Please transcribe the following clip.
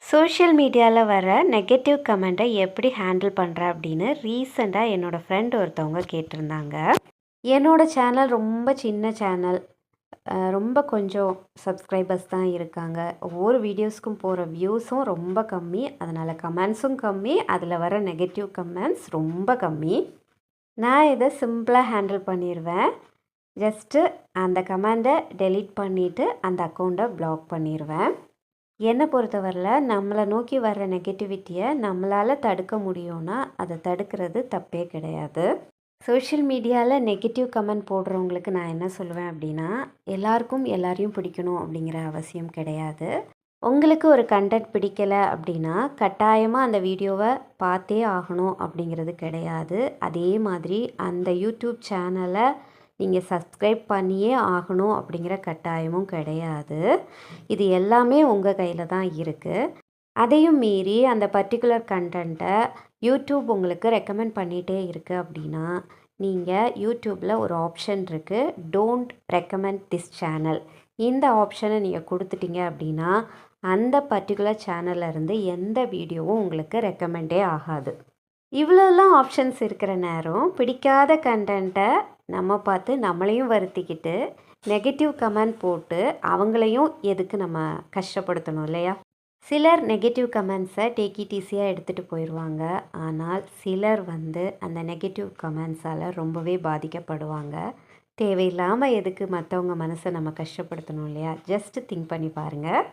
Social மீடியாவில் வர negative கமெண்ட்டை எப்படி ஹேண்டில் பண்ணுற அப்படின்னு ரீசெண்டாக என்னோடய ஃப்ரெண்ட் ஒருத்தவங்க கேட்டிருந்தாங்க. என்னோடய சேனல் ரொம்ப சின்ன சேனல். ரொம்ப கொஞ்சம் சப்ஸ்கிரைபர்ஸ் தான் இருக்காங்க. ஒவ்வொரு வீடியோஸ்க்கும் போகிற வியூஸும் ரொம்ப கம்மி. அதனால் கமெண்ட்ஸும் கம்மி. அதில் வர நெகட்டிவ் கமெண்ட்ஸ் ரொம்ப கம்மி. நான் இதை சிம்பிளாக ஹேண்டில் பண்ணிடுவேன். ஜஸ்ட்டு அந்த கமெண்டை டெலீட் பண்ணிவிட்டு அந்த அக்கௌண்ட்டை பிளாக் பண்ணிடுவேன். என்னை பொறுத்தவரையில் நம்மளை நோக்கி வர்ற நெகட்டிவிட்டியை நம்மளால் தடுக்க முடியும்னா அதை தடுக்கிறது தப்பே கிடையாது. சோஷியல் மீடியாவில் நெகட்டிவ் கமெண்ட் போடுறவங்களுக்கு நான் என்ன சொல்லுவேன் அப்படின்னா, எல்லாருக்கும் எல்லாரையும் பிடிக்கணும் அப்படிங்கிற அவசியம் கிடையாது. உங்களுக்கு ஒரு கண்டென்ட் பிடிக்கலை அப்படின்னா கட்டாயமாக அந்த வீடியோவை பார்த்தே ஆகணும் அப்படிங்கிறது கிடையாது. அதே மாதிரி அந்த யூடியூப் சேனலை நீங்கள் சப்ஸ்கிரைப் பண்ணியே ஆகணும் அப்படிங்கிற கட்டாயமும் கிடையாது. இது எல்லாமே உங்கள் கையில் தான் இருக்குது. அதையும் மீறி அந்த பர்டிகுலர் கண்டென்ட்டை யூடியூப் உங்களுக்கு ரெக்கமெண்ட் பண்ணிகிட்டே இருக்குது அப்படின்னா, நீங்கள் யூடியூப்பில் ஒரு ஆப்ஷன் இருக்குது, டோன்ட் ரெக்கமெண்ட் திஸ் சேனல். இந்த ஆப்ஷனை நீங்கள் கொடுத்துட்டீங்க அப்படின்னா அந்த பர்டிகுலர் சேனல்லேருந்து எந்த வீடியோவும் உங்களுக்கு ரெக்கமெண்டே ஆகாது. இவ்வளோலாம் ஆப்ஷன்ஸ் இருக்கிற நேரம் பிடிக்காத கண்டென்ட்டை நம்ம பார்த்து நம்மளையும் வருத்திக்கிட்டு நெகட்டிவ் கமெண்ட் போட்டு அவங்களையும் எதுக்கு நம்ம கஷ்டப்படுத்தணும் இல்லையா? சிலர் நெகட்டிவ் கமெண்ட்ஸை டேக் இட் ஈஸியாக எடுத்துகிட்டு போயிடுவாங்க. ஆனால் சிலர் அந்த நெகட்டிவ் கமெண்ட்ஸால் ரொம்பவே பாதிக்கப்படுவாங்க. தேவையில்லாமல் எதுக்கு மற்றவங்க மனசை நம்ம கஷ்டப்படுத்தணும் இல்லையா? ஜஸ்ட்டு திங்க் பண்ணி பாருங்கள்.